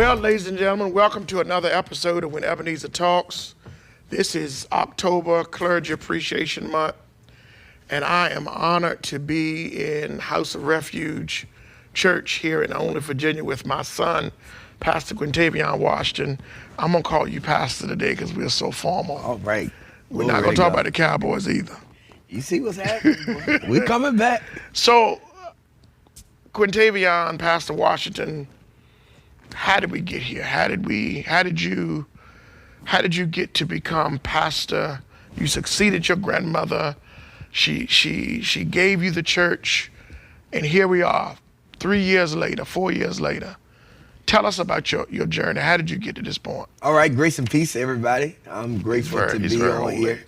Well, ladies and gentlemen, welcome to another episode of When Ebenezer Talks. This is October Clergy Appreciation Month, and I am honored to be in House of Refuge Church here in Only, Virginia with my son, Pastor Quintavion Washington. I'm going to call you Pastor today because we're so formal. All right. We're not going to talk about the Cowboys either. You see what's happening? We're coming back. So, Quintavion, Pastor Washington, how did we get here? How did you get to become pastor? You succeeded your grandmother. She gave you the church, and here we are, 4 years later. Tell us about your journey. How did you get to this point? All right, grace and peace, everybody. I'm grateful to be on here.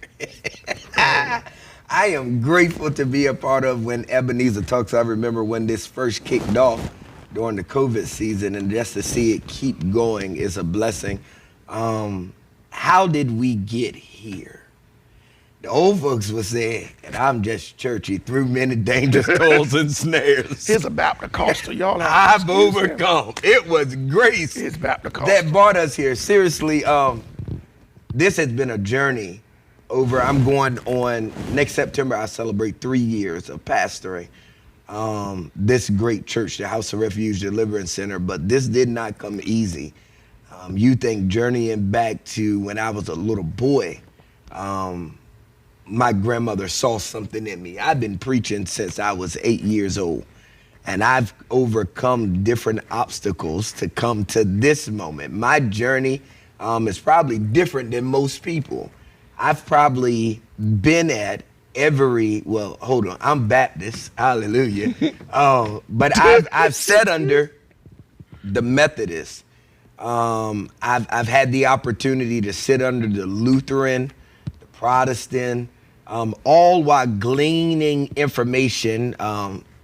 I am grateful to be a part of When Ebenezer Talks. I remember when this first kicked off during the COVID season, and just to see it keep going is a blessing. How did we get here? The old folks would say, and I'm just churchy, through many dangerous toils and snares. Here's a Baptist Coastal, y'all. I've overcome. It was grace It's Baptist Coastal that brought us here. Seriously, this has been a journey over. I'm going on next September. I celebrate 3 years of pastoring this great church, the House of Refuge Deliverance Center. But this did not come easy. You think journeying back to when I was a little boy. My grandmother saw something in me. I've been preaching since I was 8 years old, and I've overcome different obstacles to come to this moment. My journey is probably different than most people. I've probably been at I'm Baptist, hallelujah. But I've sat under the Methodist. I've had the opportunity to sit under the Lutheran, the Protestant, all while gleaning information.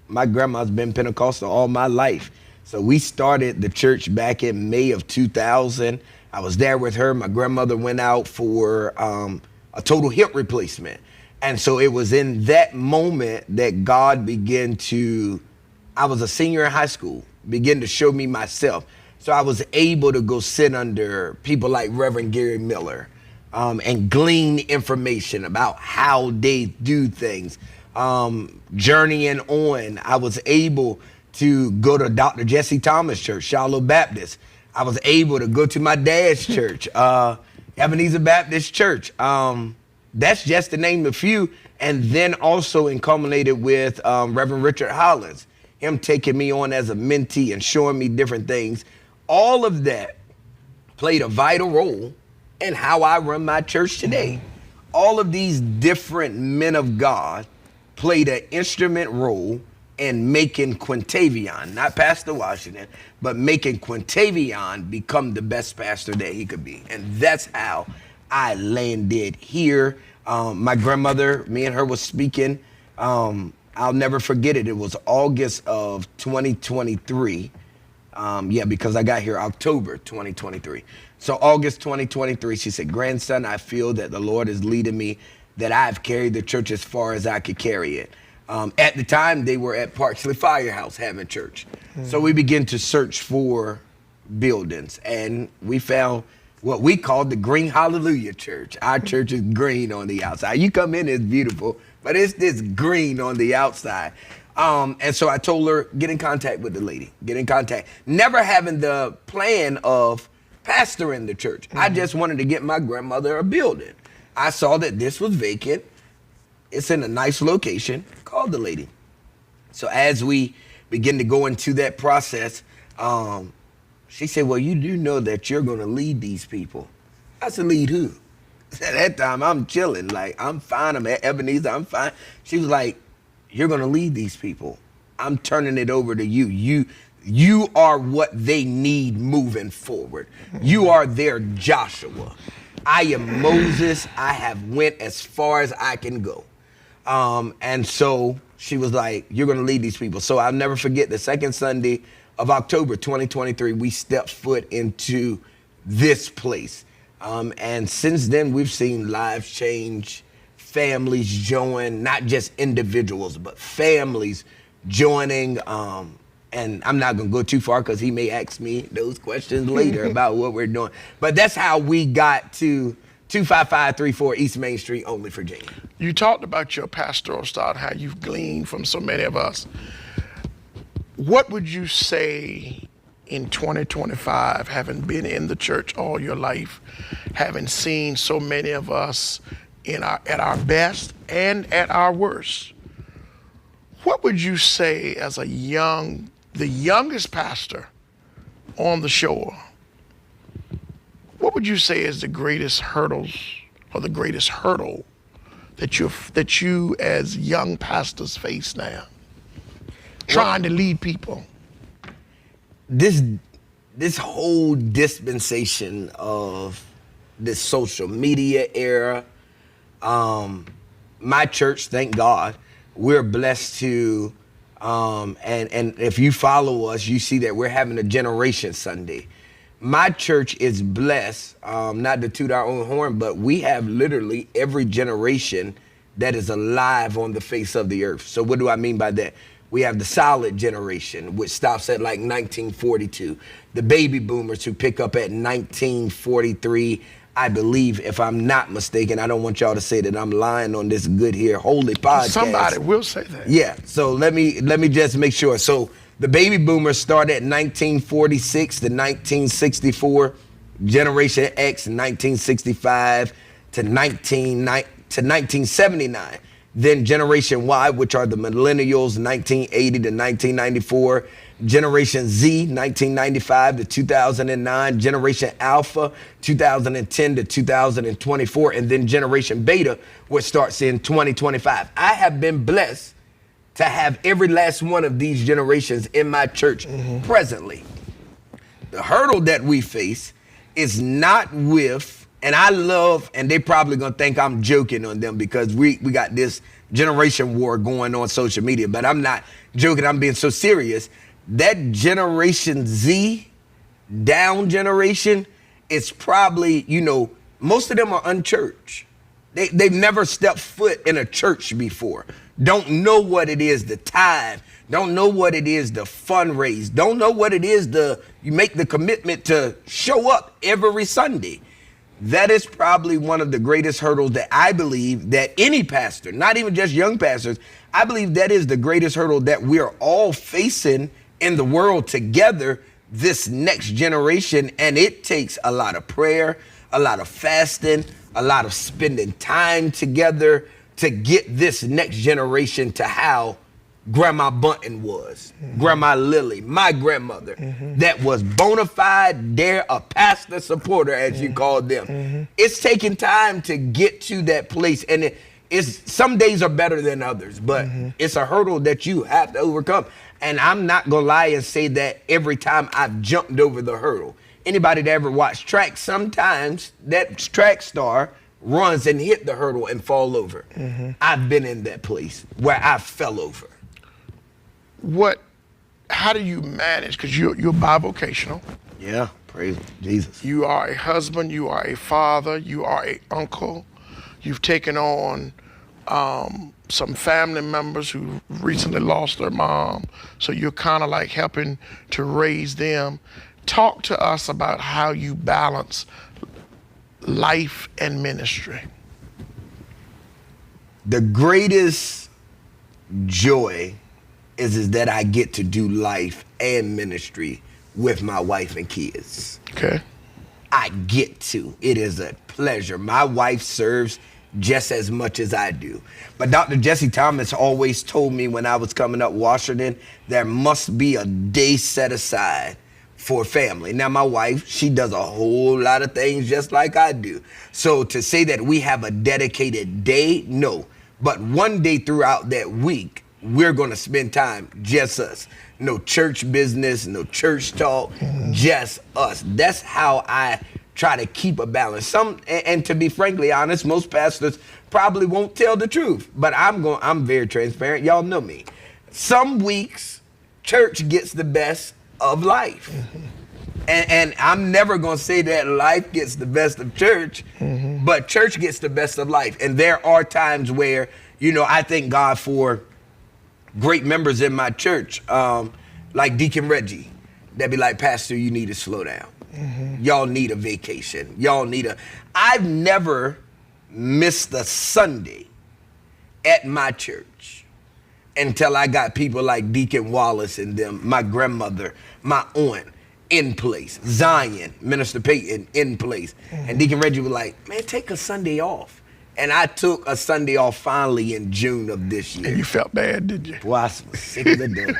My grandma's been Pentecostal all my life. So we started the church back in May of 2000. I was there with her. My grandmother went out for a total hip replacement. And so it was in that moment that God began to, I was a senior in high school, began to show me myself. So I was able to go sit under people like Reverend Gary Miller, and glean information about how they do things. Journeying on, I was able to go to Dr. Jesse Thomas Church, Shiloh Baptist. I was able to go to my dad's church, Ebenezer Baptist Church. That's just to name a few. And then also culminated with Reverend Richard Hollins, him taking me on as a mentee and showing me different things. All of that played a vital role in how I run my church today. All of these different men of God played an instrument role in making Quintavion, not Pastor Washington, but making Quintavion become the best pastor that he could be. And that's how I landed here. My grandmother, me and her was speaking. I'll never forget it. It was August of 2023. Because I got here October 2023. So August 2023, she said, grandson, I feel that the Lord is leading me, that I've carried the church as far as I could carry it. At the time, they were at Parksley Firehouse having church. So we began to search for buildings, and we found what we called the Green Hallelujah Church. Our church is green on the outside. You come in, it's beautiful, but it's this green on the outside. And so I told her, get in contact with the lady, never having the plan of pastoring the church. I just wanted to get my grandmother a building. I saw that this was vacant. It's in a nice location. Called the lady. So as we begin to go into that process, she said, well, you do know that you're going to lead these people. I said, lead who? At that time, I'm chilling. Like, I'm fine. I'm at Ebenezer. I'm fine. She was like, you're going to lead these people. I'm turning it over to you. You are what they need moving forward. You are their Joshua. I am Moses. I have went as far as I can go. And so she was like, you're going to lead these people. So I'll never forget the second Sunday of October 2023, we stepped foot into this place. And since then, we've seen lives change, families join, not just individuals, but families joining. And I'm not going to go too far because he may ask me those questions later about what we're doing. But that's how we got to 25534 East Main Street, Only, Virginia. You talked about your pastoral style, how you've gleaned from so many of us. What would you say in 2025, having been in the church all your life, having seen so many of us at our best and at our worst? What would you say as the youngest pastor on the shore? What would you say is the greatest hurdles or the greatest hurdle that you as young pastors face now, trying to lead people? This whole dispensation of this social media era, my church, thank God, we're blessed to, and if you follow us, you see that we're having a Generation Sunday. My church is blessed, not to toot our own horn, but we have literally every generation that is alive on the face of the earth. So what do I mean by that? We have the solid generation, which stops at like 1942. The baby boomers who pick up at 1943, I believe, if I'm not mistaken. I don't want y'all to say that I'm lying on this good here holy podcast. Somebody will say that. Yeah, so let me just make sure. So the baby boomers start at 1946 to 1964, Generation X 1965 to 1979. Then Generation Y, which are the millennials, 1980 to 1994. Generation Z, 1995 to 2009. Generation Alpha, 2010 to 2024. And then Generation Beta, which starts in 2025. I have been blessed to have every last one of these generations in my church presently. The hurdle that we face is not with, and I love, and they probably gonna think I'm joking on them because we got this generation war going on social media, but I'm not joking, I'm being so serious. That Generation Z down generation is probably, most of them are unchurched. They've never stepped foot in a church before. Don't know what it is to tithe. Don't know what it is to fundraise. Don't know what it is you make the commitment to show up every Sunday. That is probably one of the greatest hurdles that I believe that any pastor, not even just young pastors, I believe that is the greatest hurdle that we're all facing in the world together, this next generation. And it takes a lot of prayer, a lot of fasting, a lot of spending time together to get this next generation to how Grandma Bunton was, Grandma Lily, my grandmother, that was bona fide, they're a pastor supporter, as you called them. It's taking time to get to that place, and some days are better than others, but it's a hurdle that you have to overcome. And I'm not gonna lie and say that every time I've jumped over the hurdle. Anybody that ever watched track, sometimes that track star runs and hit the hurdle and fall over. I've been in that place where I fell over. How do you manage, because you're bivocational. Yeah, praise Jesus. You are a husband, you are a father, you are an uncle. You've taken on some family members who recently lost their mom, so you're kind of like helping to raise them. Talk to us about how you balance life and ministry. The greatest joy is that I get to do life and ministry with my wife and kids. Okay. I get to. It is a pleasure. My wife serves just as much as I do. But Dr. Jesse Thomas always told me when I was coming up Washington, there must be a day set aside for family. Now, my wife, she does a whole lot of things just like I do. So to say that we have a dedicated day, no. But one day throughout that week, we're going to spend time just us. No church business, no church talk, just us. That's how I try to keep a balance. And to be frankly honest, most pastors probably won't tell the truth, but I'm very transparent. Y'all know me. Some weeks, church gets the best of life. And I'm never going to say that life gets the best of church, but church gets the best of life. And there are times where, I thank God for great members in my church Like Deacon Reggie, that be like, Pastor, you need to slow down. Y'all need a vacation. I've never missed a Sunday at my church until I got people like Deacon Wallace and them, my grandmother, my aunt, in place. Zion, Minister Peyton, in place. And Deacon Reggie was like, man, take a Sunday off. And I took a Sunday off finally in June of this year. And you felt bad, did you? Well, I was sick as a dog.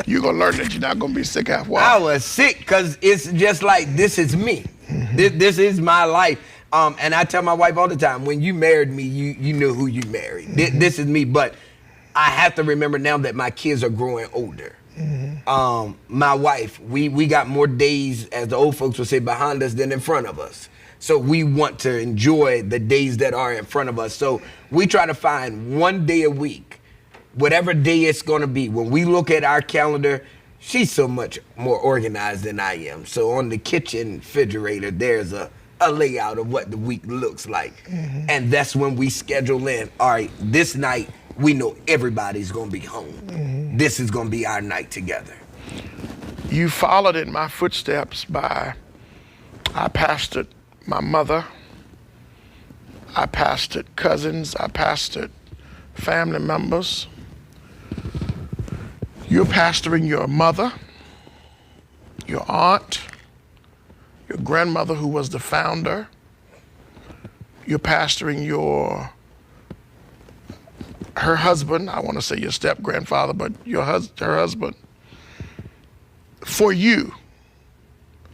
You're going to learn that you're not going to be sick after a I while. was sick because it's just like, this is me. This is my life. And I tell my wife all the time, when you married me, you knew who you married. This is me. But I have to remember now that my kids are growing older. My wife, we got more days, as the old folks would say, behind us than in front of us. So we want to enjoy the days that are in front of us. So we try to find one day a week, whatever day it's going to be. When we look at our calendar, she's so much more organized than I am. So on the kitchen refrigerator, there's a layout of what the week looks like. And that's when we schedule in, all right, this night, we know everybody's going to be home. This is going to be our night together. You followed in my footsteps by, I pastored my mother, I pastored cousins, I pastored family members. You're pastoring your mother, your aunt, your grandmother who was the founder. You're pastoring her husband, I want to say your step-grandfather, but her husband. For you,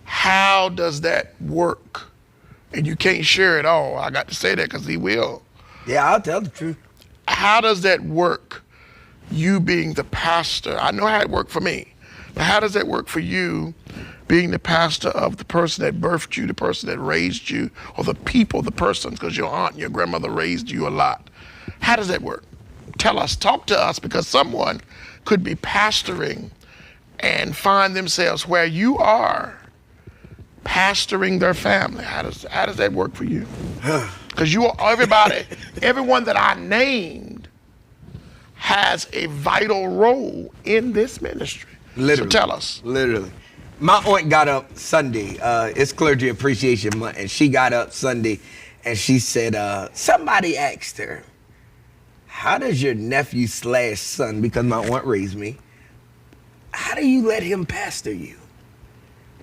how does that work? And you can't share it all. I got to say that because he will. Yeah, I'll tell the truth. How does that work, you being the pastor? I know how it worked for me, but how does that work for you being the pastor of the person that birthed you, the person that raised you, or the people, the persons, because your aunt and your grandmother raised you a lot. How does that work? Tell us, talk to us, because someone could be pastoring and find themselves where you are, pastoring their family. How does that work for you? Because everyone that I named has a vital role in this ministry. Literally. So tell us. Literally. My aunt got up Sunday. It's Clergy Appreciation Month, and she got up Sunday, and she said, somebody asked her, how does your nephew/son, because my aunt raised me, how do you let him pastor you?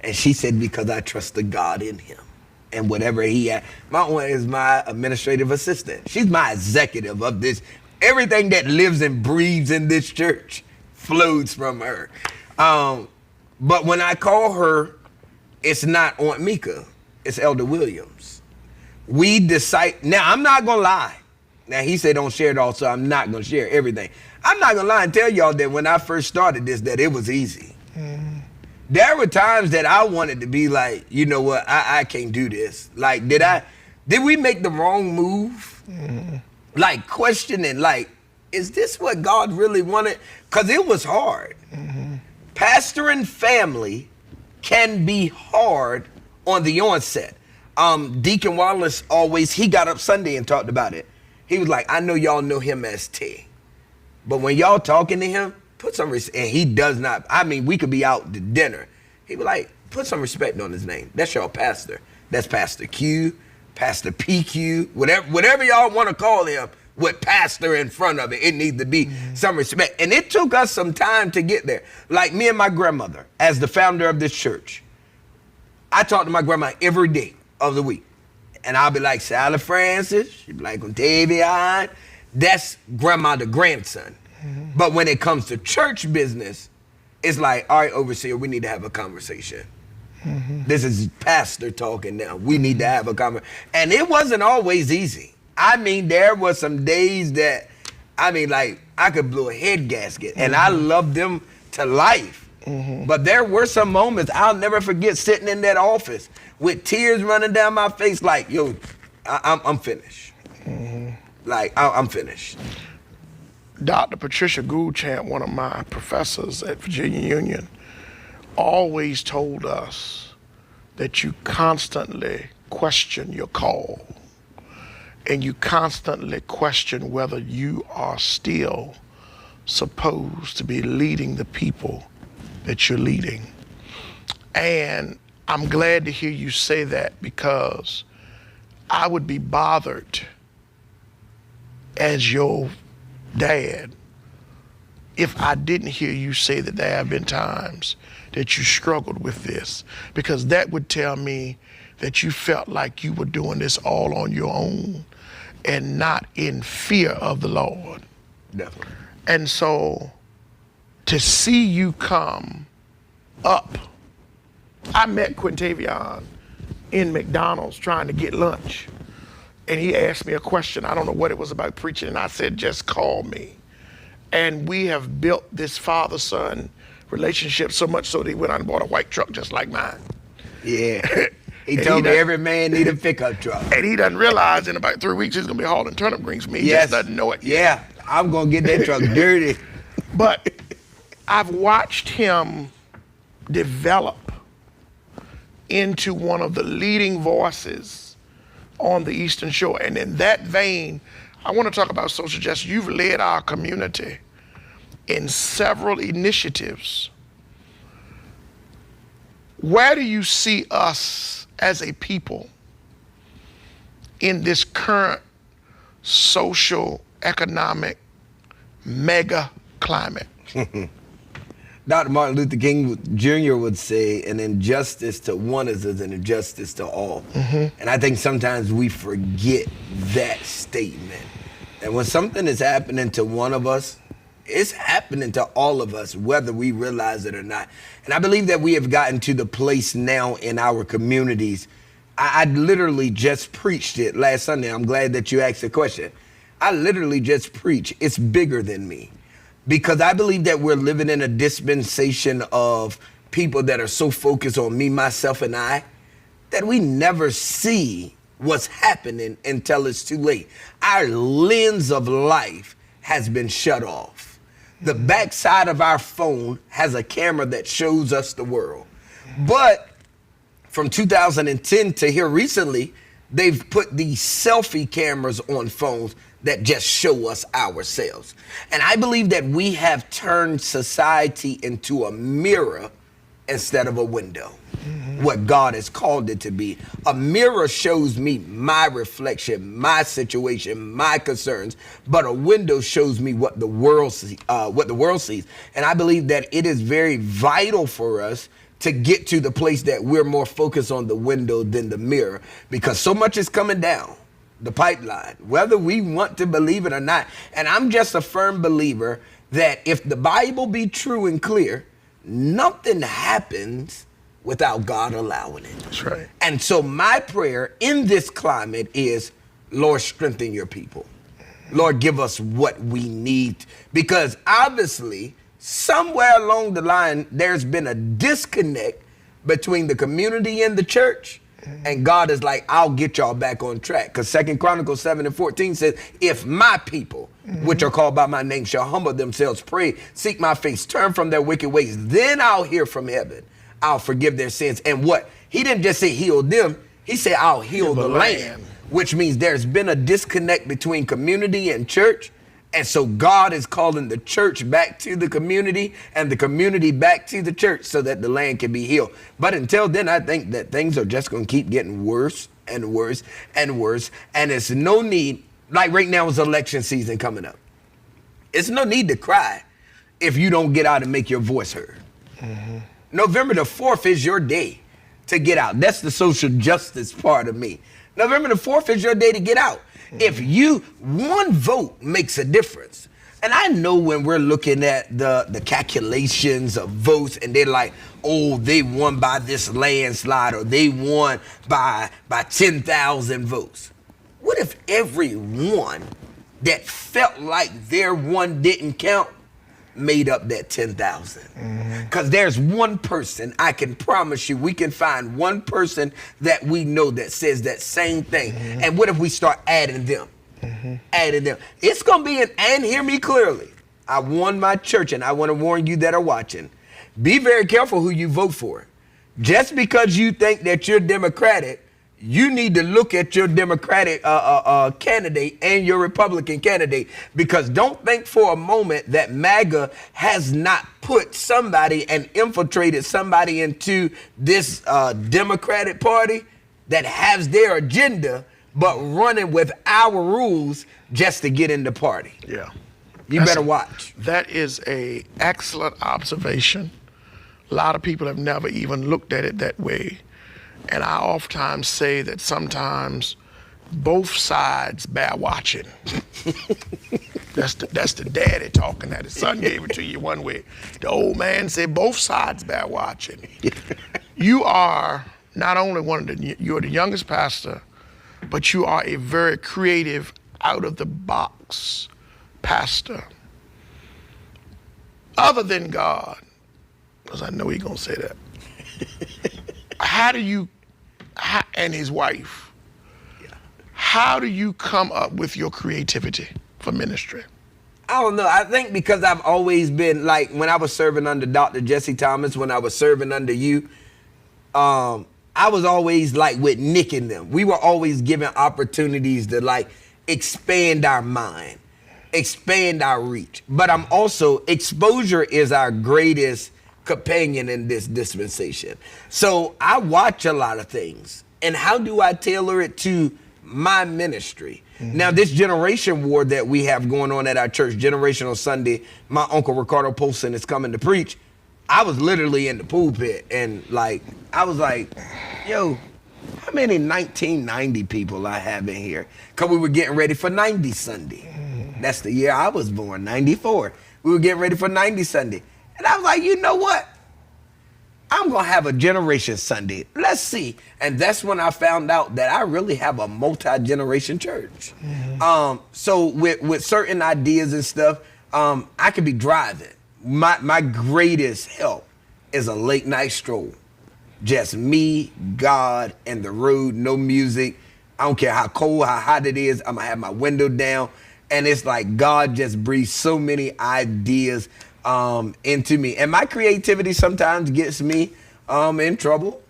And she said, because I trust the God in him. And whatever he had. My aunt is my administrative assistant. She's my executive of this. Everything that lives and breathes in this church flows from her. But when I call her, it's not Aunt Mika. It's Elder Williams. We decide. Now, I'm not going to lie. Now, he said don't share it all, so I'm not going to share everything. I'm not going to lie and tell y'all that when I first started this, that it was easy. There were times that I wanted to be like, you know what, I can't do this. Like, did we make the wrong move? Like, questioning, like, is this what God really wanted? Because it was hard. Pastoring family can be hard on the onset. Deacon Wallace he got up Sunday and talked about it. He was like, I know y'all know him as T, but when y'all talking to him, put some respect. And he does not. I mean, we could be out to dinner. He was like, put some respect on his name. That's your pastor. That's Pastor Q, Pastor PQ, whatever y'all want to call him, with pastor in front of it. It needs to be some respect. And it took us some time to get there. Like me and my grandmother, as the founder of this church, I talk to my grandma every day of the week. And I'll be like, Sally Francis, she'd be like, Quintavion. That's grandma, the grandson. But when it comes to church business, it's like, all right, overseer, we need to have a conversation. This is pastor talking now. We need to have a conversation. And it wasn't always easy. I mean, there were some days that, like, I could blow a head gasket. And I loved them to life. But there were some moments I'll never forget, sitting in that office with tears running down my face, like, yo, I'm finished. Like, I'm finished. Dr. Patricia Gouldchamp, one of my professors at Virginia Union, always told us that you constantly question your call, and you constantly question whether you are still supposed to be leading the people that you're leading. And I'm glad to hear you say that, because I would be bothered as your dad if I didn't hear you say that there have been times that you struggled with this, because that would tell me that you felt like you were doing this all on your own and not in fear of the Lord. Definitely. And so to see you come up, I met Quintavion in McDonald's trying to get lunch. And he asked me a question. I don't know what it was about preaching. And I said, just call me. And we have built this father-son relationship so much so that he went out and bought a white truck just like mine. Yeah. He told me every man need a pickup truck. And he doesn't realize in about 3 weeks he's going to be hauling turnip greens for me. He just doesn't know it yet. Yeah, I'm going to get that truck dirty. But I've watched him develop into one of the leading voices on the Eastern Shore. And in that vein, I want to talk about social justice. You've led our community in several initiatives. Where do you see us as a people in this current social, economic mega climate? Dr. Martin Luther King Jr. would say, an injustice to one is an injustice to all. And I think sometimes we forget that statement. And when something is happening to one of us, it's happening to all of us, whether we realize it or not. And I believe that we have gotten to the place now in our communities. I literally just preached it last Sunday. I'm glad that you asked the question. I literally just preached, it's bigger than me. Because I believe that we're living in a dispensation of people that are so focused on me, myself, and I, that we never see what's happening until it's too late. Our lens of life has been shut off. The backside of our phone has a camera that shows us the world. But from 2010 to here recently, they've put these selfie cameras on phones that just show us ourselves. And I believe that we have turned society into a mirror instead of a window. What God has called it to be. A mirror shows me my reflection, my situation, my concerns, but a window shows me what the world sees. And I believe that it is very vital for us to get to the place that we're more focused on the window than the mirror, because so much is coming down the pipeline, whether we want to believe it or not. And I'm just a firm believer that if the Bible be true and clear, nothing happens without God allowing it. That's right. And so my prayer in this climate is, Lord, strengthen your people. Lord, give us what we need. Because obviously, somewhere along the line, there's been a disconnect between the community and the church. And God is like, I'll get y'all back on track. Because 2 Chronicles 7:14 says, if my people, which are called by my name, shall humble themselves, pray, seek my face, turn from their wicked ways, then I'll hear from heaven. I'll forgive their sins. And what? He didn't just say heal them. He said, I'll heal the land. Which means there's been a disconnect between community and church. And so God is calling the church back to the community and the community back to the church so that the land can be healed. But until then, I think that things are just going to keep getting worse and worse and worse. And it's no need, like right now is election season coming up. It's no need to cry if you don't get out and make your voice heard. November the 4th is your day to get out. That's the social justice part of me. November the 4th is your day to get out. If one vote makes a difference. And I know when we're looking at the calculations of votes and they're like, oh, they won by this landslide or they won by 10,000 votes. What if everyone that felt like their one didn't count made up that 10,000? Because there's one person, I can promise you, we can find one person that we know that says that same thing. And what if we start adding them? Adding them. It's going to be and hear me clearly. I warned my church, and I want to warn you that are watching. Be very careful who you vote for. Just because you think that you're Democratic, you need to look at your Democratic candidate and your Republican candidate, because don't think for a moment that MAGA has not put somebody and infiltrated somebody into this Democratic Party that has their agenda, but running with our rules just to get in the party. Yeah. You better watch. That is a excellent observation. A lot of people have never even looked at it that way. And I oftentimes say that sometimes both sides bear watching. That's the daddy talking. That his son gave it to you one way. The old man said both sides bear watching. You are not only you're the youngest pastor, but you are a very creative, out of the box pastor. Other than God, because I know he's gonna say that. And his wife, how do you come up with your creativity for ministry? I don't know. I think because I've always been, like, when I was serving under Dr. Jesse Thomas, when I was serving under you, I was always like with Nick and them. We were always given opportunities to like expand our mind, expand our reach. But I'm also, exposure is our greatest companion in this dispensation. So I watch a lot of things. And how do I tailor it to my ministry? Mm-hmm. Now, this generation war that we have going on at our church, Generational Sunday, my uncle Ricardo Polson is coming to preach. I was literally in the pulpit and like, I was like, yo, how many 1990 people I have in here? Because we were getting ready for 90 Sunday. That's the year I was born, 94. We were getting ready for 90 Sunday. And I was like, you know what? I'm going to have a Generation Sunday. Let's see. And that's when I found out that I really have a multi-generation church. Mm-hmm. So with certain ideas and stuff, I could be driving. My greatest help is a late night stroll. Just me, God, and the road, no music. I don't care how cold, how hot it is. I'm going to have my window down. And it's like God just breathes so many ideas into me. And my creativity sometimes gets me in trouble.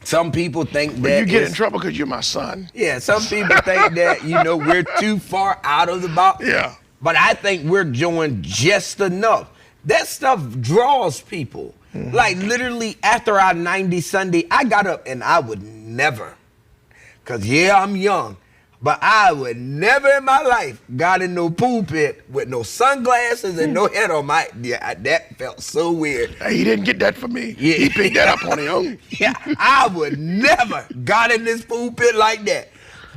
Some people think that you get in trouble because you're my son. Yeah, some people think that, we're too far out of the box. Yeah. But I think we're doing just enough. That stuff draws people. Mm-hmm. Like literally after our 90 Sunday, I got up and I would never, because I'm young, but I would never in my life got in no pulpit with no sunglasses and no head on my, that felt so weird. He didn't get that from me. Yeah. He picked that up on his own. Yeah, I would never got in this pulpit like that.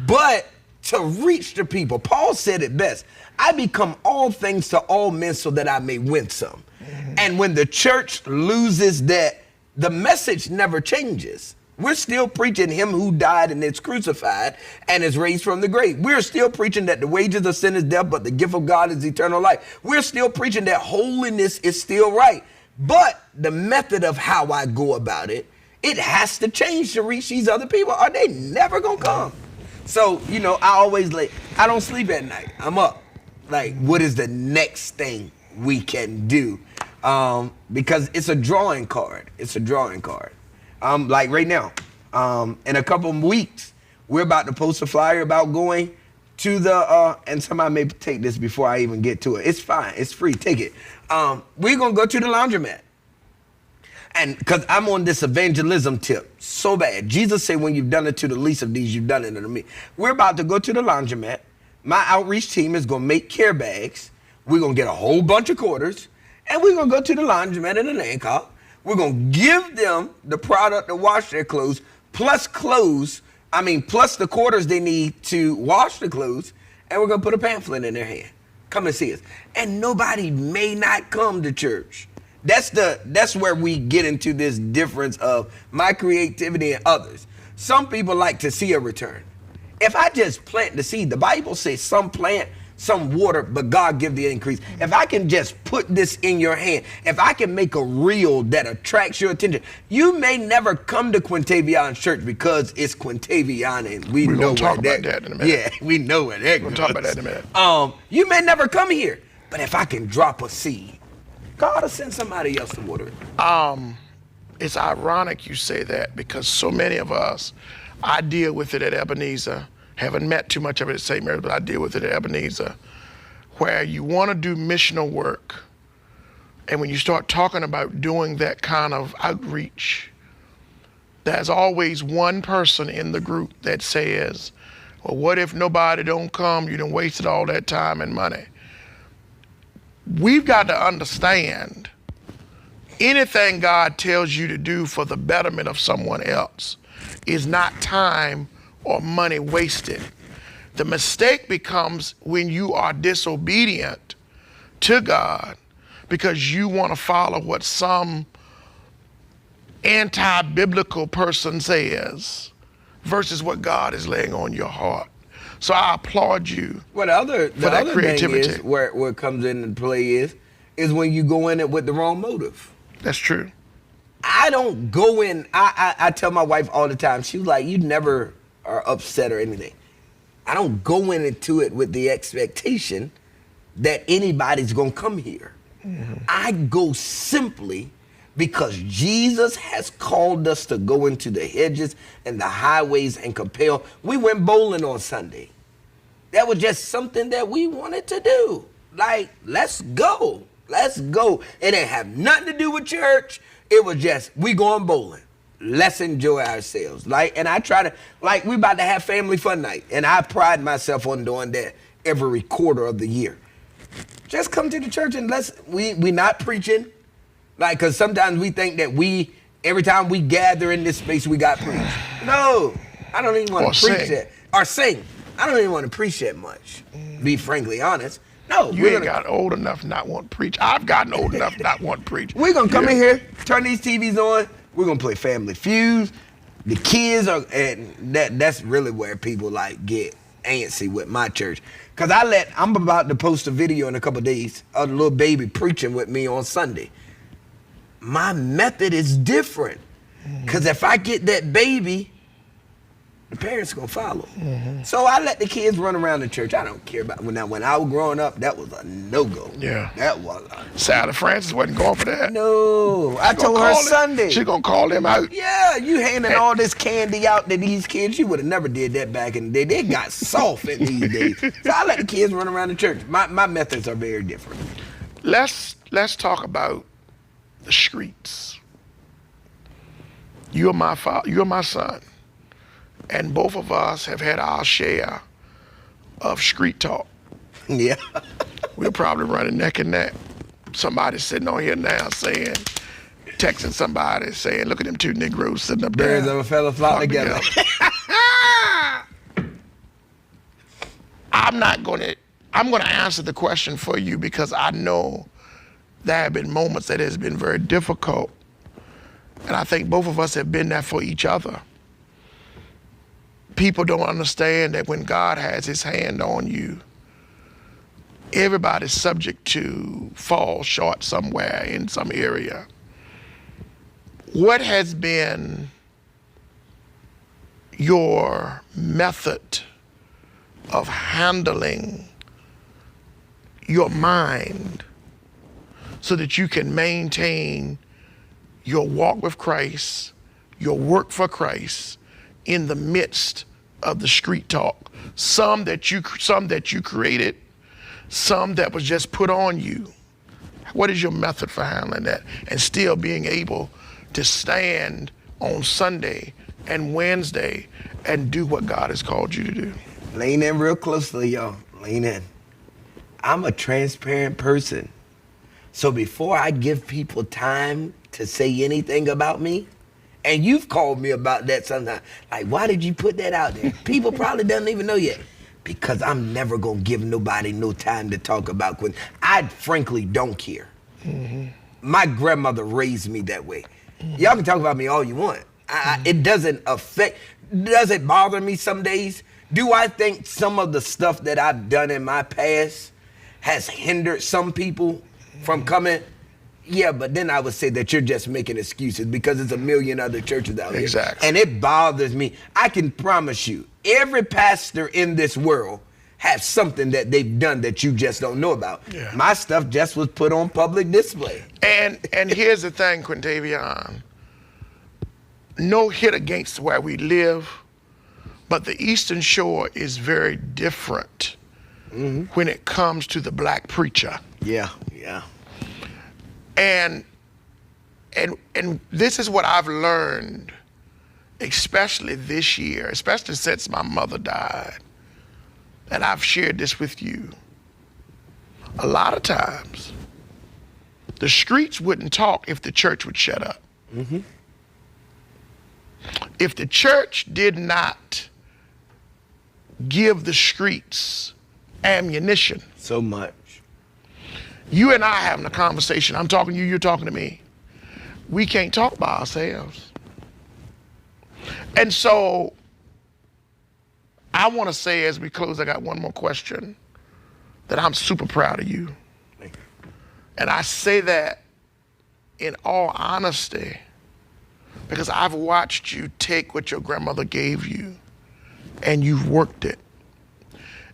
But to reach the people, Paul said it best. I become all things to all men so that I may win some. Mm-hmm. And when the church loses that, the message never changes. We're still preaching him who died and is crucified and is raised from the grave. We're still preaching that the wages of sin is death, but the gift of God is eternal life. We're still preaching that holiness is still right. But the method of how I go about it, it has to change to reach these other people, or they never gonna come. So, I don't sleep at night. I'm up. Like, what is the next thing we can do? Because it's a drawing card. It's a drawing card. Like right now, in a couple of weeks, we're about to post a flyer about going to the, and somebody may take this before I even get to it. It's fine. It's free. Take it. We're going to go to the laundromat. And because I'm on this evangelism tip so bad. Jesus said, when you've done it to the least of these, you've done it unto me. We're about to go to the laundromat. My outreach team is going to make care bags. We're going to get a whole bunch of quarters. And we're going to go to the laundromat in a land car. We're going to give them the product to wash their clothes, plus the quarters they need to wash the clothes. And we're going to put a pamphlet in their hand. Come and see us. And nobody may not come to church. That's where we get into this difference of my creativity and others. Some people like to see a return. If I just plant the seed, the Bible says some plant, some water, but God give the increase. If I can just put this in your hand, if I can make a reel that attracts your attention, you may never come to Quintavion Church because it's Quintavion and we know talk about that in a minute. Yeah, we know where that goes. We'll talk about that in a minute. You may never come here, but if I can drop a seed, God will send somebody else to water it. It's ironic you say that because so many of us I deal with it at Ebenezer. Haven't met too much of it at St. Mary's, but I deal with it at Ebenezer, where you want to do missional work. And when you start talking about doing that kind of outreach, there's always one person in the group that says, well, what if nobody don't come? You done wasted all that time and money. We've got to understand anything God tells you to do for the betterment of someone else is not time or money wasted. The mistake becomes when you are disobedient to God because you want to follow what some anti-biblical person says versus what God is laying on your heart. So I applaud you for that creativity. Thing is, where it comes into play is when you go in it with the wrong motive. That's true. I don't go in, I tell my wife all the time, she was like, you never are upset or anything. I don't go into it with the expectation that anybody's gonna come here. Mm-hmm. I go simply because Jesus has called us to go into the hedges and the highways and compel. We went bowling on Sunday. That was just something that we wanted to do. Like, let's go. Let's go. It didn't have nothing to do with church. It was just, we going bowling. Let's enjoy ourselves. And I try to, we about to have family fun night. And I pride myself on doing that every quarter of the year. Just come to the church and we not preaching. Cause sometimes we think that every time we gather in this space, we got preach. No, I don't even want to preach that. Or sing. I don't even want to preach that much, to be frankly honest. No, you ain't got old enough not want to preach. I've gotten old enough not want to preach. We're going to come in here, turn these TVs on. We're going to play Family Feud. The kids are, and that's really where people get antsy with my church. Because I'm about to post a video in a couple of days of the little baby preaching with me on Sunday. My method is different. Because if I get that baby, the parents gonna follow. Mm-hmm. So I let the kids run around the church. I don't care about when I was growing up, that was a no-go. Yeah. That was Sally Francis wasn't going for that. No. I told her Sunday. She gonna call them out. Yeah, you handing all this candy out to these kids. You would have never did that back in the day. They got soft in these days. So I let the kids run around the church. My methods are very different. Let's talk about the streets. You're my father, you're my son. And both of us have had our share of street talk. Yeah. We're probably running neck and neck. Somebody's sitting on here now texting somebody saying, look at them two Negroes sitting up there. Birds of a feather flock together. I'm going to answer the question for you because I know there have been moments that has been very difficult. And I think both of us have been there for each other. People don't understand that when God has his hand on you, everybody's subject to fall short somewhere in some area. What has been your method of handling your mind so that you can maintain your walk with Christ, your work for Christ, in the midst of the street talk? Some that you created, some that was just put on you. What is your method for handling that and still being able to stand on Sunday and Wednesday and do what God has called you to do? Lean in real closely, y'all. Lean in. I'm a transparent person. So before I give people time to say anything about me, and you've called me about that sometimes, why did you put that out there? People probably don't even know yet. Because I'm never going to give nobody no time to talk about Quinn. I frankly don't care. Mm-hmm. My grandmother raised me that way. Mm-hmm. Y'all can talk about me all you want. It doesn't bother me some days? Do I think some of the stuff that I've done in my past has hindered some people from coming? Yeah, but then I would say that you're just making excuses because there's a million other churches out here. Exactly. And it bothers me. I can promise you, every pastor in this world has something that they've done that you just don't know about. Yeah. My stuff just was put on public display. And here's the thing, Quintavion. No hit against where we live, But the Eastern Shore is very different when it comes to the black preacher. Yeah, yeah. And this is what I've learned, especially this year, especially since my mother died. And I've shared this with you. A lot of times, the streets wouldn't talk if the church would shut up. If the church did not give the streets ammunition. So much. You and I having a conversation. I'm talking to you, you're talking to me. We can't talk by ourselves. And so I want to say as we close, I got one more question, that I'm super proud of you. Thank you. And I say that in all honesty because I've watched you take what your grandmother gave you and you've worked it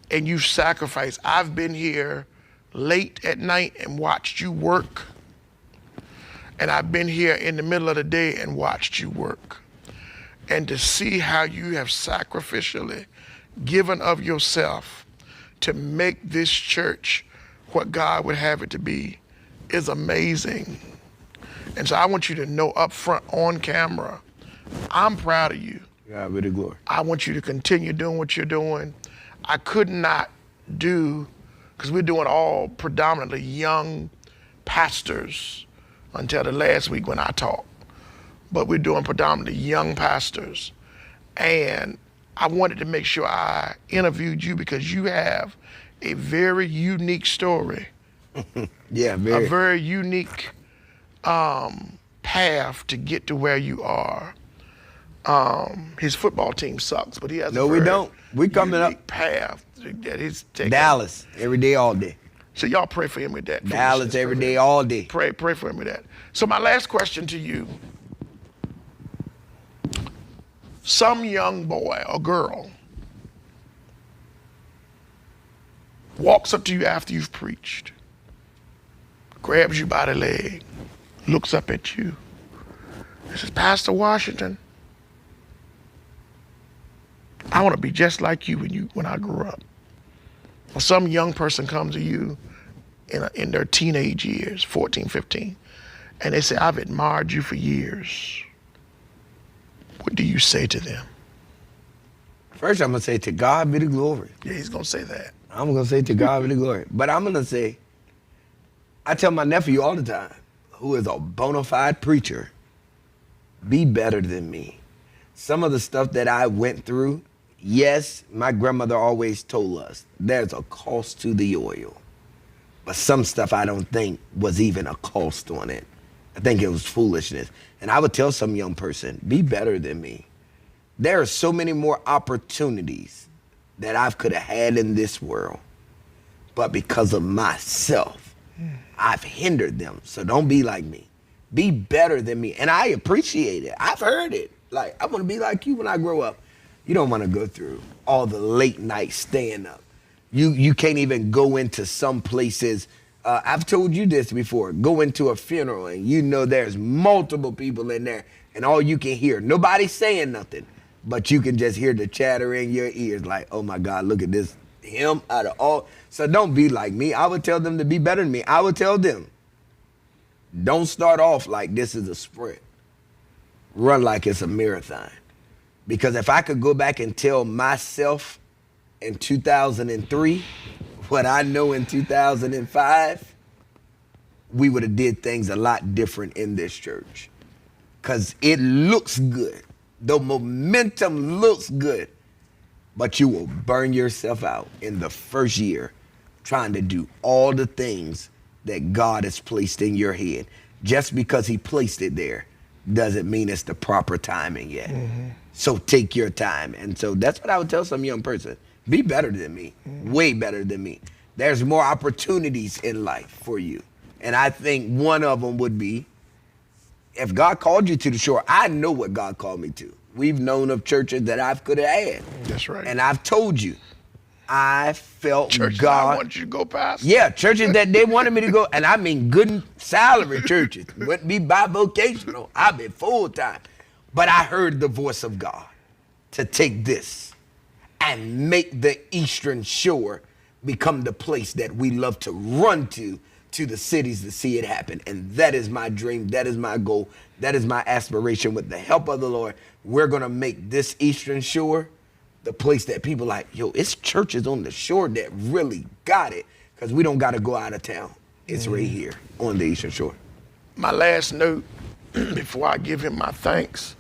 and you've sacrificed. I've been here late at night and watched you work. And I've been here in the middle of the day and watched you work. And to see how you have sacrificially given of yourself to make this church what God would have it to be is amazing. And so I want you to know up front on camera, I'm proud of you. God be the glory. I want you to continue doing what you're doing. I could not do, because we're doing all predominantly young pastors until the last week when I talked, but we're doing predominantly young pastors. And I wanted to make sure I interviewed you because you have a very unique story. Yeah, A very unique path to get to where you are. His football team sucks, but he has No, a very we don't. We coming up. unique path that he's taking. Dallas, every day, all day. So y'all pray for him with that. Dallas, every day, all day. Pray for him with that. So my last question to you. Some young boy or girl walks up to you after you've preached, grabs you by the leg, looks up at you, and says, Pastor Washington, I want to be just like you when I grew up. Or some young person comes to you in their teenage years, 14, 15, and they say, I've admired you for years. What do you say to them? First, I'm going to say, to God be the glory. Yeah, he's going to say that. I'm going to say, to God be the glory. But I'm going to say, I tell my nephew all the time, who is a bona fide preacher, be better than me. Some of the stuff that I went through, yes, my grandmother always told us, there's a cost to the oil. But some stuff I don't think was even a cost on it. I think it was foolishness. And I would tell some young person, be better than me. There are so many more opportunities that I could have had in this world, but because of myself, I've hindered them. So don't be like me. Be better than me. And I appreciate it. I've heard it. Like, I want to be like you when I grow up. You don't want to go through all the late nights staying up. You can't even go into some places. I've told you this before. Go into a funeral and you know there's multiple people in there and all you can hear, nobody's saying nothing, but you can just hear the chatter in your ears like, oh my God, look at this, him out of all. So don't be like me. I would tell them to be better than me. I would tell them, don't start off like this is a sprint. Run like it's a marathon. Because if I could go back and tell myself in 2003 what I know in 2005, we would have did things a lot different in this church. Because it looks good. The momentum looks good. But you will burn yourself out in the first year trying to do all the things that God has placed in your head. Just because he placed it there doesn't mean it's the proper timing yet. Mm-hmm. So take your time. And so that's what I would tell some young person. Be better than me, way better than me. There's more opportunities in life for you. And I think one of them would be, if God called you to the shore, I know what God called me to. We've known of churches that I could have had. That's right. And I've told you, I felt churches God. I want you to go past. Yeah, churches that they wanted me to go, and I mean good salary churches. Wouldn't be bivocational. I've been full time. But I heard the voice of God to take this and make the Eastern Shore become the place that we love to run to the cities to see it happen. And that is my dream. That is my goal. That is my aspiration. With the help of the Lord, we're going to make this Eastern Shore the place that people like, yo, it's churches on the shore that really got it, because we don't got to go out of town. It's right here on the Eastern Shore. My last note before I give him my thanks,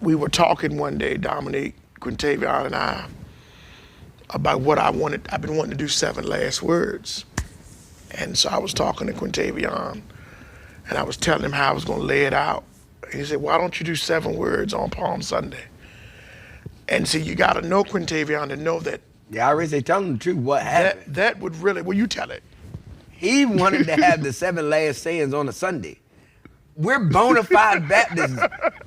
we were talking one day, Dominique, Quintavion and I, about what I wanted. I've been wanting to do 7 last words. And so I was talking to Quintavion, and I was telling him how I was going to lay it out. And he said, why don't you do 7 words on Palm Sunday? And see, you got to know Quintavion to know that. Yeah, I already say, tell him the truth, what happened. That would really, well, you tell it. He wanted to have the 7 last sayings on a Sunday. We're bona fide Baptists.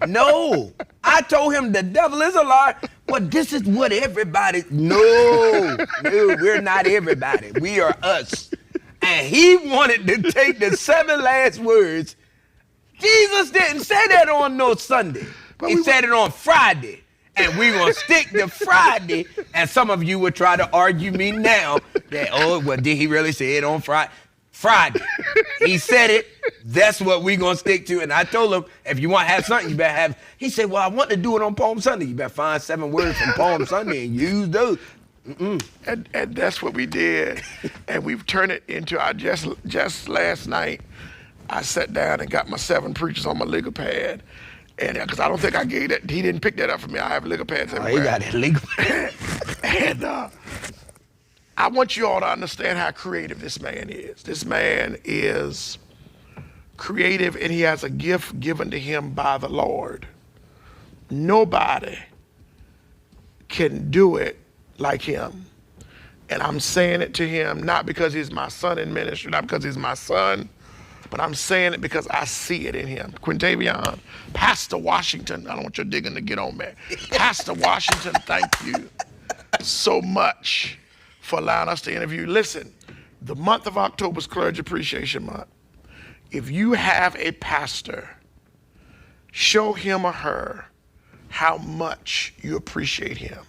No, I told him the devil is a liar, but this is what everybody, no, we're not everybody. We are us. And he wanted to take the 7 last words. Jesus didn't say that on no Sunday. He said it on Friday. And we're going to stick to Friday. And some of you will try to argue me now that, oh, well, did he really say it on Friday? Friday. He said it. That's what we're going to stick to. And I told him, if you want to have something, you better have. He said, well, I want to do it on Palm Sunday. You better find 7 words from Palm Sunday and use those. And that's what we did. And we've turned it into our just last night, I sat down and got my 7 preachers on my legal pad. And because I don't think I gave that, he didn't pick that up for me. I have legal pads everywhere. Oh, he got it legal. And I want you all to understand how creative this man is. This man is creative, and he has a gift given to him by the Lord. Nobody can do it like him. And I'm saying it to him, not because he's my son in ministry, not because he's my son, but I'm saying it because I see it in him. Quintavion, Pastor Washington, I don't want your digging to get on me. Pastor Washington, thank you so much for allowing us to interview. Listen, the month of October is Clergy Appreciation Month. If you have a pastor, show him or her how much you appreciate him.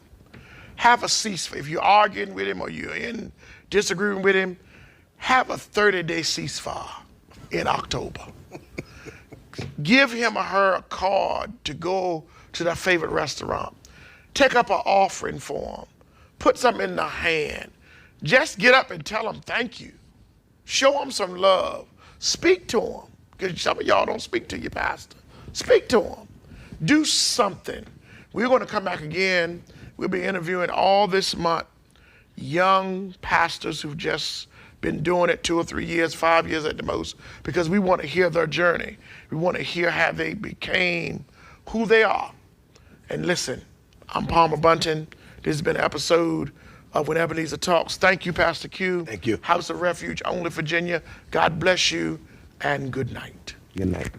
Have a ceasefire. If you're arguing with him or you're disagreeing with him, have a 30-day ceasefire in October. Give him or her a card to go to their favorite restaurant. Take up an offering for them. Put something in their hand. Just get up and tell them thank you. Show them some love. Speak to them. Because some of y'all don't speak to your pastor. Speak to them. Do something. We're going to come back again. We'll be interviewing all this month young pastors who've just been doing it 2 or 3 years, 5 years at the most, because we want to hear their journey. We want to hear how they became who they are. And listen, I'm Palmer Bunton. This has been an episode of When Ebenezer Talks. Thank you, Pastor Q. Thank you. House of Refuge, only Virginia. God bless you, and good night. Good night.